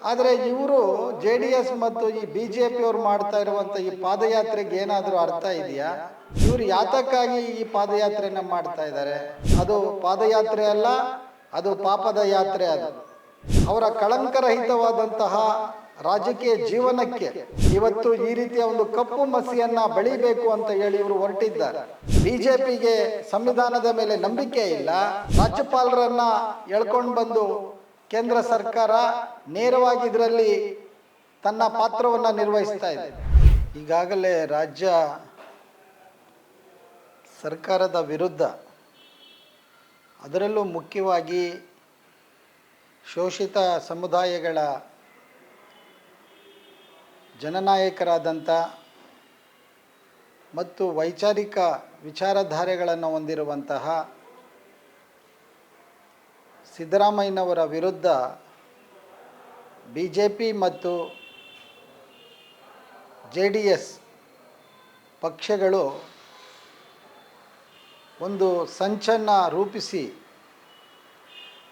ಆದರೆ ಇವರು JDS ಮತ್ತು ಈ BJP ಅವರು ಮಾಡ್ತಾ ಇರುವಂಥ ಈ ಪಾದಯಾತ್ರೆಗೆ ಏನಾದರೂ ಅರ್ಥ ಇದೆಯಾ? ಇವರು ಯಾತಕ್ಕಾಗಿ ಈ ಪಾದಯಾತ್ರೆನ ಮಾಡ್ತಾ ಇದ್ದಾರೆ? ಅದು ಪಾದಯಾತ್ರೆ ಅಲ್ಲ, ಅದು ಪಾಪದ ಯಾತ್ರೆ. ಅದು ಅವರ ಕಳಂಕರಹಿತವಾದಂತಹ ರಾಜಕೀಯ ಜೀವನಕ್ಕೆ ಇವತ್ತು ಈ ರೀತಿಯ ಒಂದು ಕಪ್ಪು ಮಸಿಯನ್ನ ಬಳಿಬೇಕು ಅಂತ ಹೇಳಿ ಇವರು ಹೊರಟಿದ್ದಾರೆ. BJPಗೆ ಸಂವಿಧಾನದ ಮೇಲೆ ನಂಬಿಕೆ ಇಲ್ಲ. ರಾಜ್ಯಪಾಲರನ್ನ ಎಳ್ಕೊಂಡು ಬಂದು ಕೇಂದ್ರ ಸರ್ಕಾರ ನೇರವಾಗಿ ಇದರಲ್ಲಿ ತನ್ನ ಪಾತ್ರವನ್ನು ನಿರ್ವಹಿಸ್ತಾ ಇದೆ. ಈಗಾಗಲೇ ರಾಜ್ಯ ಸರ್ಕಾರದ ವಿರುದ್ಧ, ಅದರಲ್ಲೂ ಮುಖ್ಯವಾಗಿ ಶೋಷಿತ ಸಮುದಾಯಗಳ ಜನನಾಯಕರಾದಂಥ ಮತ್ತು ವೈಚಾರಿಕ ವಿಚಾರಧಾರೆಗಳನ್ನು ಹೊಂದಿರುವಂತಹ ಸಿದ್ದರಾಮಯ್ಯನವರ ವಿರುದ್ಧ BJP ಮತ್ತು JDS ಪಕ್ಷಗಳು ಒಂದು ಸಂಚನ್ನು ರೂಪಿಸಿ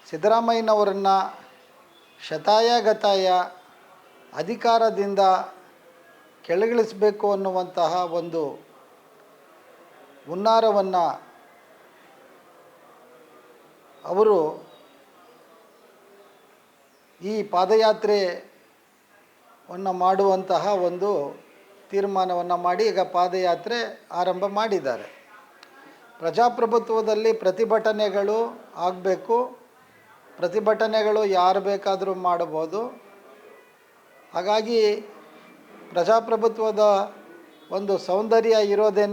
ಸಿದ್ದರಾಮಯ್ಯನವರನ್ನು ಶತಾಯಗತಾಯ ಅಧಿಕಾರದಿಂದ ಕೆಳಗಿಳಿಸಬೇಕು ಅನ್ನುವಂತಹ ಒಂದು ಹುನ್ನಾರವನ್ನು ಅವರು ಈ ಪಾದಯಾತ್ರೆಯನ್ನು ಮಾಡುವಂತಹ ಒಂದು ತೀರ್ಮಾನವನ್ನು ಮಾಡಿ ಈಗ ಪಾದಯಾತ್ರೆ ಆರಂಭ ಮಾಡಿದ್ದಾರೆ. ಪ್ರಜಾಪ್ರಭುತ್ವದಲ್ಲಿ ಪ್ರತಿಭಟನೆಗಳು ಆಗಬೇಕು. ಪ್ರತಿಭಟನೆಗಳು ಯಾರು ಬೇಕಾದರೂ ಮಾಡಬಹುದು. ಹಾಗಾಗಿ ಪ್ರಜಾಪ್ರಭುತ್ವದ ಒಂದು ಸೌಂದರ್ಯ ಇರೋದೇ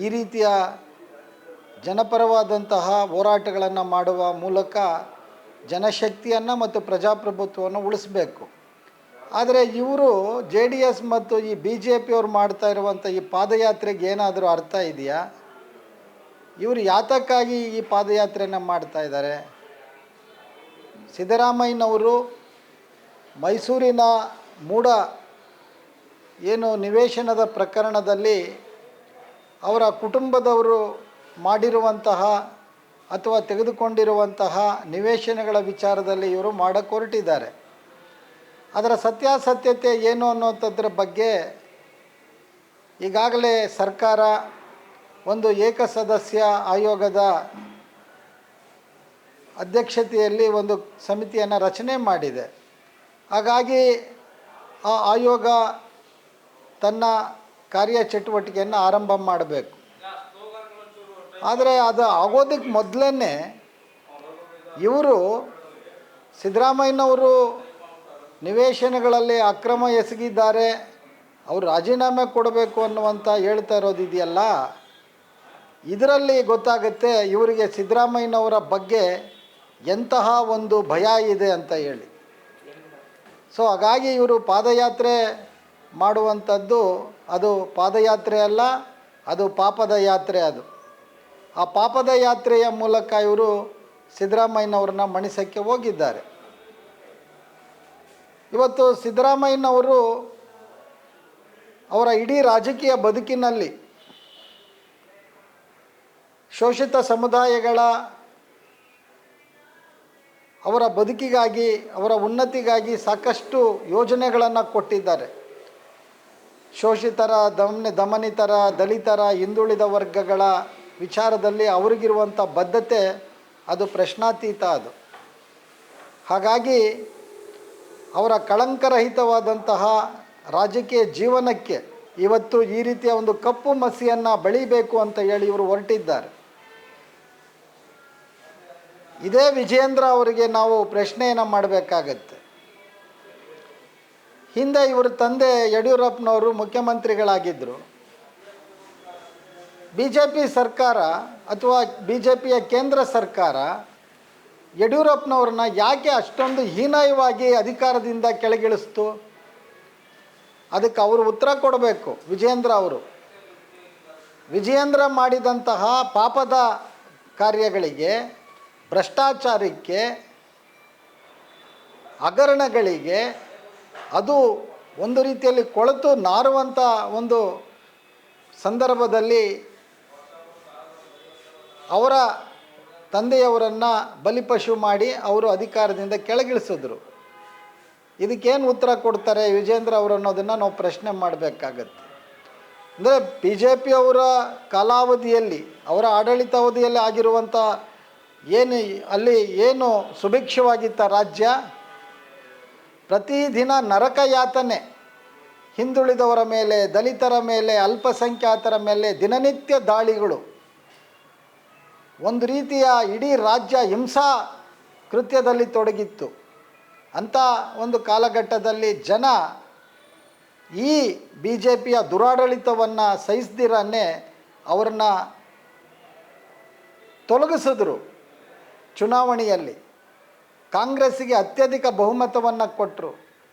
ಈ ರೀತಿಯ ಜನಪರವಾದಂತಹ ಹೋರಾಟಗಳನ್ನು ಮಾಡುವ ಮೂಲಕ ಜನಶಕ್ತಿಯನ್ನು ಮತ್ತು ಪ್ರಜಾಪ್ರಭುತ್ವವನ್ನು ಉಳಿಸಬೇಕು. ಆದರೆ ಇವರು JDS ಮತ್ತು ಈ BJP ಅವರು ಮಾಡ್ತಾ ಇರುವಂಥ ಈ ಪಾದಯಾತ್ರೆಗೆ ಏನಾದರೂ ಅರ್ಥ ಇದೆಯಾ? ಇವರು ಯಾತಕ್ಕಾಗಿ ಈ ಪಾದಯಾತ್ರೆಯನ್ನು ಮಾಡ್ತಾ ಇದ್ದಾರೆ? ಸಿದ್ದರಾಮಯ್ಯನವರು ಮೈಸೂರಿನ ಮೂಡ ಏನು ನಿವೇಶನದ ಪ್ರಕರಣದಲ್ಲಿ ಅವರ ಕುಟುಂಬದವರು ಮಾಡಿರುವಂತಹ ಅಥವಾ ತೆಗೆದುಕೊಂಡಿರುವಂತಹ ನಿವೇಶನಗಳ ವಿಚಾರದಲ್ಲಿ ಇವರು ಮಾಡೋಕ್ಕೆ ಹೊರಟಿದ್ದಾರೆ. ಅದರ ಸತ್ಯಾಸತ್ಯತೆ ಏನು ಅನ್ನುವಂಥದ್ರ ಬಗ್ಗೆ ಈಗಾಗಲೇ ಸರ್ಕಾರ ಒಂದು ಏಕಸದಸ್ಯ ಆಯೋಗದ ಅಧ್ಯಕ್ಷತೆಯಲ್ಲಿ ಒಂದು ಸಮಿತಿಯನ್ನು ರಚನೆ ಮಾಡಿದೆ. ಹಾಗಾಗಿ ಆ ಆಯೋಗ ತನ್ನ ಕಾರ್ಯಚಟುವಟಿಕೆಯನ್ನು ಆರಂಭ ಮಾಡಬೇಕು. ಆದರೆ ಅದು ಆಗೋದಕ್ಕೆ ಮೊದಲೇ ಇವರು ಸಿದ್ದರಾಮಯ್ಯನವರು ನಿವೇಶನಗಳಲ್ಲಿ ಅಕ್ರಮ ಎಸಗಿದ್ದಾರೆ, ಅವರು ರಾಜೀನಾಮೆ ಕೊಡಬೇಕು ಅನ್ನುವಂಥ ಹೇಳ್ತಾ ಇರೋದಿದೆಯಲ್ಲ, ಇದರಲ್ಲಿ ಗೊತ್ತಾಗುತ್ತೆ ಇವರಿಗೆ ಸಿದ್ದರಾಮಯ್ಯನವರ ಬಗ್ಗೆ ಎಂತಹ ಒಂದು ಭಯ ಇದೆ ಅಂತ ಹೇಳಿ. ಸೊ ಹಾಗಾಗಿ ಇವರು ಪಾದಯಾತ್ರೆ ಮಾಡುವಂಥದ್ದು ಅದು ಪಾದಯಾತ್ರೆ ಅಲ್ಲ, ಅದು ಪಾಪದ ಯಾತ್ರೆ. ಅದು ಆ ಪಾಪದ ಯಾತ್ರೆಯ ಮೂಲಕ ಇವರು ಸಿದ್ದರಾಮಯ್ಯನವ್ರನ್ನ ಮಣಿಸಕ್ಕೆ ಹೋಗಿದ್ದಾರೆ. ಇವತ್ತು ಸಿದ್ದರಾಮಯ್ಯನವರು ಅವರ ಇಡೀ ರಾಜಕೀಯ ಬದುಕಿನಲ್ಲಿ ಶೋಷಿತ ಸಮುದಾಯಗಳ ಅವರ ಬದುಕಿಗಾಗಿ, ಅವರ ಉನ್ನತಿಗಾಗಿ ಸಾಕಷ್ಟು ಯೋಜನೆಗಳನ್ನು ಕೊಟ್ಟಿದ್ದಾರೆ. ಶೋಷಿತರ, ದಮನಿತರ, ದಲಿತರ, ಹಿಂದುಳಿದ ವರ್ಗಗಳ ವಿಚಾರದಲ್ಲಿ ಅವರಿಗಿರುವಂಥ ಬದ್ಧತೆ ಅದು ಪ್ರಶ್ನಾತೀತ. ಅದು ಹಾಗಾಗಿ ಅವರ ಕಳಂಕರಹಿತವಾದಂತಹ ರಾಜಕೀಯ ಜೀವನಕ್ಕೆ ಇವತ್ತು ಈ ರೀತಿಯ ಒಂದು ಕಪ್ಪು ಮಸಿಯನ್ನು ಬಳಿಬೇಕು ಅಂತ ಹೇಳಿ ಇವರು ಹೊರಟಿದ್ದಾರೆ. ಇದೇ ವಿಜಯೇಂದ್ರ ಅವರಿಗೆ ನಾವು ಪ್ರಶ್ನೆಯನ್ನು ಮಾಡಬೇಕಾಗತ್ತೆ. ಹಿಂದೆ ಇವರ ತಂದೆ ಯಡಿಯೂರಪ್ಪನವರು ಮುಖ್ಯಮಂತ್ರಿಗಳಾಗಿದ್ದರು. BJP ಸರ್ಕಾರ ಅಥವಾ BJPಯ ಕೇಂದ್ರ ಸರ್ಕಾರ ಯಡಿಯೂರಪ್ಪನವ್ರನ್ನ ಯಾಕೆ ಅಷ್ಟೊಂದು ಹೀನಾಯವಾಗಿ ಅಧಿಕಾರದಿಂದ ಕೆಳಗಿಳಿಸ್ತು? ಅದಕ್ಕೆ ಅವರು ಉತ್ತರ ಕೊಡಬೇಕು. ವಿಜಯೇಂದ್ರ ಮಾಡಿದಂತಹ ಪಾಪದ ಕಾರ್ಯಗಳಿಗೆ, ಭ್ರಷ್ಟಾಚಾರಕ್ಕೆ, ಹಗರಣಗಳಿಗೆ ಅದು ಒಂದು ರೀತಿಯಲ್ಲಿ ಕೊಳೆತು ನಾರುವಂಥ ಒಂದು ಸಂದರ್ಭದಲ್ಲಿ ಅವರ ತಂದೆಯವರನ್ನು ಬಲಿಪಶು ಮಾಡಿ ಅವರು ಅಧಿಕಾರದಿಂದ ಕೆಳಗಿಳಿಸಿದ್ರು. ಇದಕ್ಕೇನು ಉತ್ತರ ಕೊಡ್ತಾರೆ ವಿಜೇಂದ್ರ ಅವರು ಅನ್ನೋದನ್ನು ನಾವು ಪ್ರಶ್ನೆ ಮಾಡಬೇಕಾಗತ್ತೆ. ಅಂದರೆ ಬಿ ಜೆ ಪಿಯವರ ಕಾಲಾವಧಿಯಲ್ಲಿ, ಅವರ ಆಡಳಿತಾವಧಿಯಲ್ಲಿ ಆಗಿರುವಂಥ ಅಲ್ಲಿ ಏನು ಸುಭಿಕ್ಷವಾಗಿತ್ತ ರಾಜ್ಯ, ಪ್ರತಿದಿನ ನರಕ ಯಾತನೆ, ಹಿಂದುಳಿದವರ ಮೇಲೆ, ದಲಿತರ ಮೇಲೆ, ಅಲ್ಪಸಂಖ್ಯಾತರ ಮೇಲೆ ದಿನನಿತ್ಯ ದಾಳಿಗಳು, ಒಂದು ರೀತಿಯ ಇಡೀ ರಾಜ್ಯ ಹಿಂಸಾ ಕೃತ್ಯದಲ್ಲಿ ತೊಡಗಿತ್ತು. ಅಂಥ ಒಂದು ಕಾಲಘಟ್ಟದಲ್ಲಿ ಜನ ಈ ಬಿ ಜೆ ಪಿಯ ದುರಾಡಳಿತವನ್ನು ಸಹಿಸ್ದಿರನ್ನೇ ಅವ್ರನ್ನ ತೊಲಗಿಸಿದ್ರು. ಚುನಾವಣೆಯಲ್ಲಿ ಕಾಂಗ್ರೆಸ್ಸಿಗೆ ಅತ್ಯಧಿಕ ಬಹುಮತವನ್ನು ಕೊಟ್ಟರು.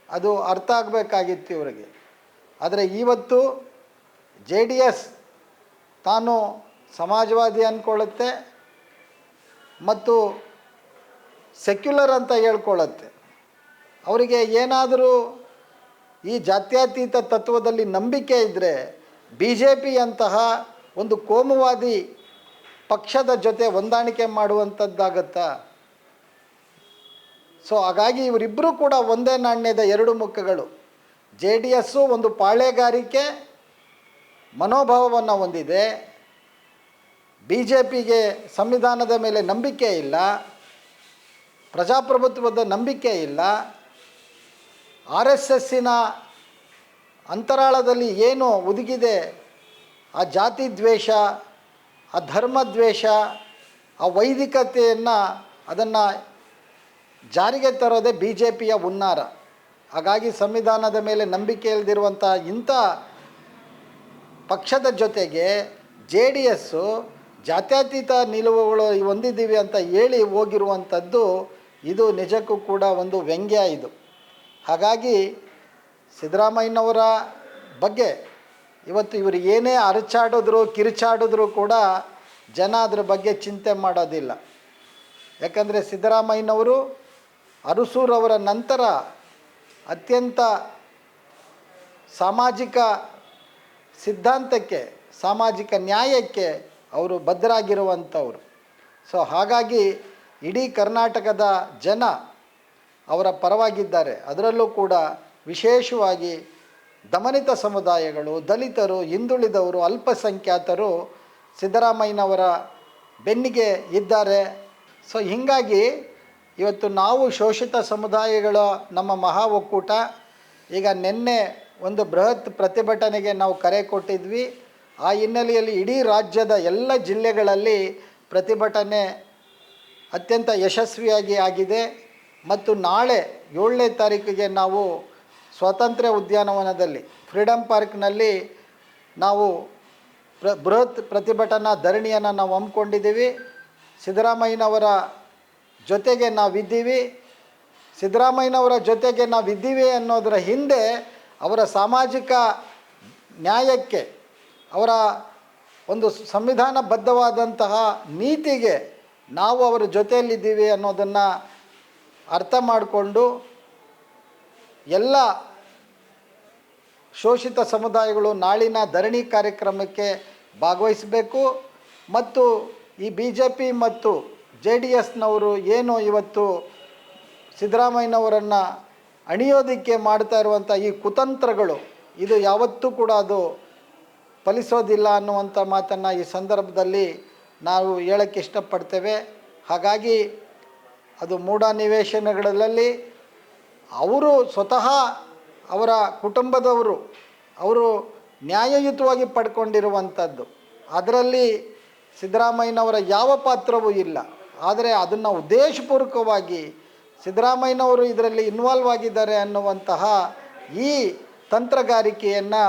ಅದು ಅರ್ಥ ಆಗಬೇಕಾಗಿತ್ತು ಇವರಿಗೆ. ಆದರೆ ಇವತ್ತು ಜೆ ಡಿ ಎಸ್ ತಾನು ಸಮಾಜವಾದಿ ಅಂದ್ಕೊಳ್ಳುತ್ತೆ ಮತ್ತು ಸೆಕ್ಯುಲರ್ ಅಂತ ಹೇಳ್ಕೊಳ್ಳುತ್ತೆ. ಅವರಿಗೆ ಏನಾದರೂ ಈ ಜಾತ್ಯತೀತ ತತ್ವದಲ್ಲಿ ನಂಬಿಕೆ ಇದ್ದರೆ ಬಿ ಜೆ ಪಿಯಂತಹ ಒಂದು ಕೋಮುವಾದಿ ಪಕ್ಷದ ಜೊತೆ ಹೊಂದಾಣಿಕೆ ಮಾಡುವಂಥದ್ದಾಗತ್ತಾ? ಸೊ ಹಾಗಾಗಿ ಇವರಿಬ್ಬರೂ ಕೂಡ ಒಂದೇ ನಾಣ್ಯದ ಎರಡು ಮುಖಗಳು. ಜೆ ಡಿ ಎಸ್ಸು ಒಂದು ಪಾಳೆಗಾರಿಕೆ ಮನೋಭಾವವನ್ನು ಹೊಂದಿದೆ, ಬಿ ಜೆ ಪಿಗೆ ಸಂವಿಧಾನದ ಮೇಲೆ ನಂಬಿಕೆ ಇಲ್ಲ, ಪ್ರಜಾಪ್ರಭುತ್ವದ ನಂಬಿಕೆ ಇಲ್ಲ, ಆರ್ ಎಸ್ ಎಸ್ಸಿನ ಅಂತರಾಳದಲ್ಲಿ ಏನು ಹುದುಗಿದೆ ಆ ಜಾತಿ ದ್ವೇಷ, ಆ ಧರ್ಮದ್ವೇಷ, ಆ ವೈದಿಕತೆಯನ್ನು ಅದನ್ನು ಜಾರಿಗೆ ತರೋದೇ ಬಿ ಜೆ ಪಿಯ ಹುನ್ನಾರ. ಹಾಗಾಗಿ ಸಂವಿಧಾನದ ಮೇಲೆ ನಂಬಿಕೆ ಇಲ್ಲದಿರುವಂಥ ಇಂಥ ಪಕ್ಷದ ಜೊತೆಗೆ ಜೆ ಡಿ ಎಸ್ಸು ಜಾತ್ಯತೀತ ನಿಲುವುಗಳು ಹೊಂದಿದ್ದೀವಿ ಅಂತ ಹೇಳಿ ಹೋಗಿರುವಂಥದ್ದು ಇದು ನಿಜಕ್ಕೂ ಕೂಡ ಒಂದು ವ್ಯಂಗ್ಯ ಇದು. ಹಾಗಾಗಿ ಸಿದ್ದರಾಮಯ್ಯನವರ ಬಗ್ಗೆ ಇವತ್ತು ಇವರು ಏನೇ ಅರಚಾಡಿದ್ರು ಕಿರುಚಾಡಿದ್ರು ಕೂಡ ಜನ ಅದ್ರ ಬಗ್ಗೆ ಚಿಂತೆ ಮಾಡೋದಿಲ್ಲ. ಯಾಕಂದರೆ ಸಿದ್ದರಾಮಯ್ಯನವರು ಅರಸೂರವರ ನಂತರ ಅತ್ಯಂತ ಸಾಮಾಜಿಕ ಸಿದ್ಧಾಂತಕ್ಕೆ, ಸಾಮಾಜಿಕ ನ್ಯಾಯಕ್ಕೆ ಅವರು ಬದ್ಧರಾಗಿರುವಂಥವ್ರು. ಸೊ ಹಾಗಾಗಿ ಇಡೀ ಕರ್ನಾಟಕದ ಜನ ಅವರ ಪರವಾಗಿದ್ದಾರೆ. ಅದರಲ್ಲೂ ಕೂಡ ವಿಶೇಷವಾಗಿ ದಮನಿತ ಸಮುದಾಯಗಳು, ದಲಿತರು, ಹಿಂದುಳಿದವರು, ಅಲ್ಪಸಂಖ್ಯಾತರು ಸಿದ್ದರಾಮಯ್ಯನವರ ಬೆನ್ನಿಗೆ ಇದ್ದಾರೆ. ಸೊ ಹೀಗಾಗಿ ಇವತ್ತು ನಾವು ಶೋಷಿತ ಸಮುದಾಯಗಳ ನಮ್ಮ ಮಹಾ ಒಕ್ಕೂಟ ಈಗ ನಿನ್ನೆ ಒಂದು ಬೃಹತ್ ಪ್ರತಿಭಟನೆಗೆ ನಾವು ಕರೆ ಕೊಟ್ಟಿದ್ವಿ. ಆ ಹಿನ್ನೆಲೆಯಲ್ಲಿ ಇಡೀ ರಾಜ್ಯದ ಎಲ್ಲ ಜಿಲ್ಲೆಗಳಲ್ಲಿ ಪ್ರತಿಭಟನೆ ಅತ್ಯಂತ ಯಶಸ್ವಿಯಾಗಿ ಆಗಿದೆ. ಮತ್ತು ನಾಳೆ 7ನೇ ತಾರೀಕಿಗೆ ನಾವು ಸ್ವಾತಂತ್ರ್ಯ ಉದ್ಯಾನವನದಲ್ಲಿ, ಫ್ರೀಡಮ್ ಪಾರ್ಕ್ನಲ್ಲಿ ನಾವು ಬೃಹತ್ ಪ್ರತಿಭಟನಾ ಧರಣಿಯನ್ನು ನಾವು ಹಮ್ಮಿಕೊಂಡಿದ್ದೀವಿ. ಸಿದ್ದರಾಮಯ್ಯನವರ ಜೊತೆಗೆ ನಾವಿದ್ದೀವಿ. ಸಿದ್ದರಾಮಯ್ಯನವರ ಜೊತೆಗೆ ನಾವಿದ್ದೀವಿ ಅನ್ನೋದರ ಹಿಂದೆ ಅವರ ಸಾಮಾಜಿಕ ನ್ಯಾಯಕ್ಕೆ, ಅವರ ಒಂದು ಸಂವಿಧಾನಬದ್ಧವಾದಂತಹ ನೀತಿಗೆ ನಾವು ಅವರ ಜೊತೆಯಲ್ಲಿದ್ದೀವಿ ಅನ್ನೋದನ್ನು ಅರ್ಥ ಮಾಡಿಕೊಂಡು ಎಲ್ಲ ಶೋಷಿತ ಸಮುದಾಯಗಳು ನಾಳಿನ ಧರಣಿ ಕಾರ್ಯಕ್ರಮಕ್ಕೆ ಭಾಗವಹಿಸಬೇಕು. ಮತ್ತು ಈ ಬಿ ಜೆ ಪಿ ಮತ್ತು ಜೆ ಡಿ ಎಸ್ನವರು ಏನು ಇವತ್ತು ಸಿದ್ದರಾಮಯ್ಯನವರನ್ನು ಅಣಿಯೋದಕ್ಕೆ ಮಾಡ್ತಾ ಇರುವಂಥ ಈ ಕುತಂತ್ರಗಳು, ಇದು ಯಾವತ್ತೂ ಕೂಡ ಅದು ಫಲಿಸೋದಿಲ್ಲ ಅನ್ನುವಂಥ ಮಾತನ್ನು ಈ ಸಂದರ್ಭದಲ್ಲಿ ನಾವು ಹೇಳೋಕ್ಕೆ ಇಷ್ಟಪಡ್ತೇವೆ. ಹಾಗಾಗಿ ಅದು ಮೂಢ ನಿವೇಶನಗಳಲ್ಲಿ ಅವರು ಸ್ವತಃ ಅವರ ಕುಟುಂಬದವರು ಅವರು ನ್ಯಾಯಯುತವಾಗಿ ಪಡ್ಕೊಂಡಿರುವಂಥದ್ದು, ಅದರಲ್ಲಿ ಸಿದ್ದರಾಮಯ್ಯನವರ ಯಾವ ಪಾತ್ರವೂ ಇಲ್ಲ. ಆದರೆ ಅದನ್ನು ಉದ್ದೇಶಪೂರ್ವಕವಾಗಿ ಸಿದ್ದರಾಮಯ್ಯನವರು ಇದರಲ್ಲಿ ಇನ್ವಾಲ್ವ್ ಆಗಿದ್ದಾರೆ ಅನ್ನುವಂತಹ ಈ ತಂತ್ರಗಾರಿಕೆಯನ್ನು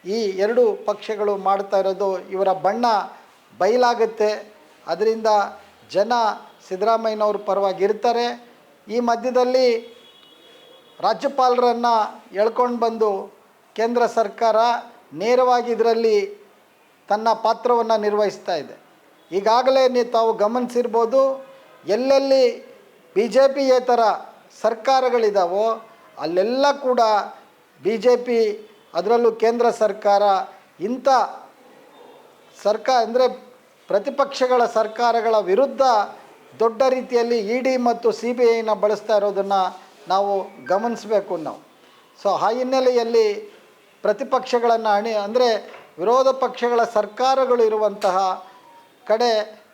ಈ ಎರಡು ಪಕ್ಷಗಳು ಮಾಡ್ತಾ ಇರೋದು ಇವರ ಬಣ್ಣ ಬಯಲಾಗುತ್ತೆ. ಅದರಿಂದ ಜನ ಸಿದ್ದರಾಮಯ್ಯನವ್ರ ಪರವಾಗಿರ್ತಾರೆ. ಈ ಮಧ್ಯದಲ್ಲಿ ರಾಜ್ಯಪಾಲರನ್ನು ಎಳ್ಕೊಂಡು ಬಂದು ಕೇಂದ್ರ ಸರ್ಕಾರ ನೇರವಾಗಿ ಇದರಲ್ಲಿ ತನ್ನ ಪಾತ್ರವನ್ನು ನಿರ್ವಹಿಸ್ತಾ ಇದೆ. ಈಗಾಗಲೇ ತಾವು ಗಮನಿಸಿರ್ಬೋದು, ಎಲ್ಲೆಲ್ಲಿ ಬಿ ಜೆ ಪಿಯೇತರ ಸರ್ಕಾರಗಳಿದ್ದಾವೋ ಅಲ್ಲೆಲ್ಲ ಕೂಡ ಬಿ ಜೆ ಪಿ, ಅದರಲ್ಲೂ ಕೇಂದ್ರ ಸರ್ಕಾರ ಇಂಥ ಅಂದರೆ ಪ್ರತಿಪಕ್ಷಗಳ ಸರ್ಕಾರಗಳ ವಿರುದ್ಧ ದೊಡ್ಡ ರೀತಿಯಲ್ಲಿ ಇ ಡಿ ಮತ್ತು ಸಿ ಬಿ ಐನ ಬಳಸ್ತಾ ಇರೋದನ್ನು ನಾವು ಗಮನಿಸಬೇಕು ನಾವು. ಸೊ ಆ ಹಿನ್ನೆಲೆಯಲ್ಲಿ ಪ್ರತಿಪಕ್ಷಗಳನ್ನು ಅಂದರೆ ವಿರೋಧ ಪಕ್ಷಗಳ ಸರ್ಕಾರಗಳು ಇರುವಂತಹ ಕಡೆ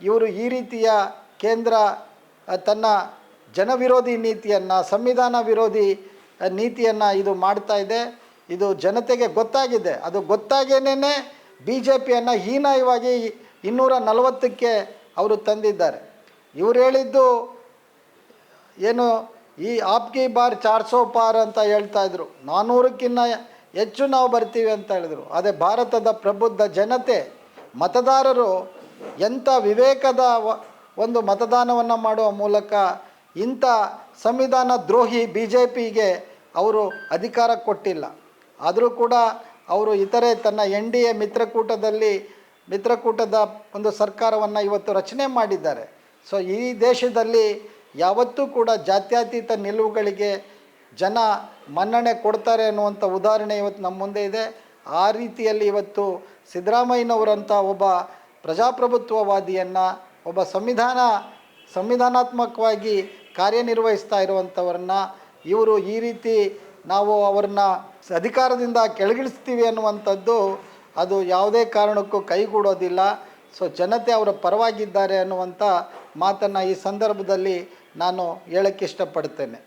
ಇವರು ಈ ರೀತಿಯ ಕೇಂದ್ರ ತನ್ನ ಜನವಿರೋಧಿ ನೀತಿಯನ್ನು, ಸಂವಿಧಾನ ವಿರೋಧಿ ನೀತಿಯನ್ನು ಇದು ಮಾಡ್ತಾ ಇದೆ. ಇದು ಜನತೆಗೆ ಗೊತ್ತಾಗಿದೆ. ಅದು ಗೊತ್ತಾಗೇನೇ BJPಯನ್ನು ಹೀನಾಯವಾಗಿ 240ಕ್ಕೆ ಅವರು ತಂದಿದ್ದಾರೆ. ಇವರು ಹೇಳಿದ್ದು ಏನು, ಈ ಆಪ್ಕಿ ಬಾರ್ 400 ಪಾರ್ ಅಂತ ಹೇಳ್ತಾಯಿದ್ರು, 400ಕ್ಕಿಂತ ಹೆಚ್ಚು ನಾವು ಬರ್ತೀವಿ ಅಂತ ಹೇಳಿದ್ರು. ಅದೇ ಭಾರತದ ಪ್ರಬುದ್ಧ ಜನತೆ ಮತದಾರರು ಎಂಥ ವಿವೇಕದ ಒಂದು ಮತದಾನವನ್ನು ಮಾಡುವ ಮೂಲಕ ಇಂಥ ಸಂವಿಧಾನ ದ್ರೋಹಿ BJPಗೆ ಅವರು ಅಧಿಕಾರ ಕೊಟ್ಟಿಲ್ಲ. ಆದರೂ ಕೂಡ ಅವರು ಇತರೆ ತನ್ನ NDA ಮಿತ್ರಕೂಟದ ಒಂದು ಸರ್ಕಾರವನ್ನು ಇವತ್ತು ರಚನೆ ಮಾಡಿದ್ದಾರೆ. ಸೊ ಈ ದೇಶದಲ್ಲಿ ಯಾವತ್ತೂ ಕೂಡ ಜಾತ್ಯತೀತ ನಿಲುವುಗಳಿಗೆ ಜನ ಮನ್ನಣೆ ಕೊಡ್ತಾರೆ ಅನ್ನುವಂಥ ಉದಾಹರಣೆ ಇವತ್ತು ನಮ್ಮ ಮುಂದೆ ಇದೆ. ಆ ರೀತಿಯಲ್ಲಿ ಇವತ್ತು ಸಿದ್ದರಾಮಯ್ಯನವರಂಥ ಒಬ್ಬ ಪ್ರಜಾಪ್ರಭುತ್ವವಾದಿಯನ್ನು, ಒಬ್ಬ ಸಂವಿಧಾನಾತ್ಮಕವಾಗಿ ಕಾರ್ಯನಿರ್ವಹಿಸ್ತಾ ಇರುವಂಥವ್ರನ್ನ ಇವರು ಈ ರೀತಿ ನಾವು ಅವ್ರನ್ನ ಅಧಿಕಾರದಿಂದ ಕೆಳಗಿಳಿಸ್ತೀವಿ ಅನ್ನುವಂಥದ್ದು ಅದು ಯಾವುದೇ ಕಾರಣಕ್ಕೂ ಕೈಗೂಡೋದಿಲ್ಲ. ಸೊ ಜನತೆ ಅವರ ಪರವಾಗಿದ್ದಾರೆ ಅನ್ನುವಂಥ ಮಾತನ್ನು ಈ ಸಂದರ್ಭದಲ್ಲಿ ನಾನು ಹೇಳೋಕ್ಕೆ ಇಷ್ಟಪಡ್ತೇನೆ.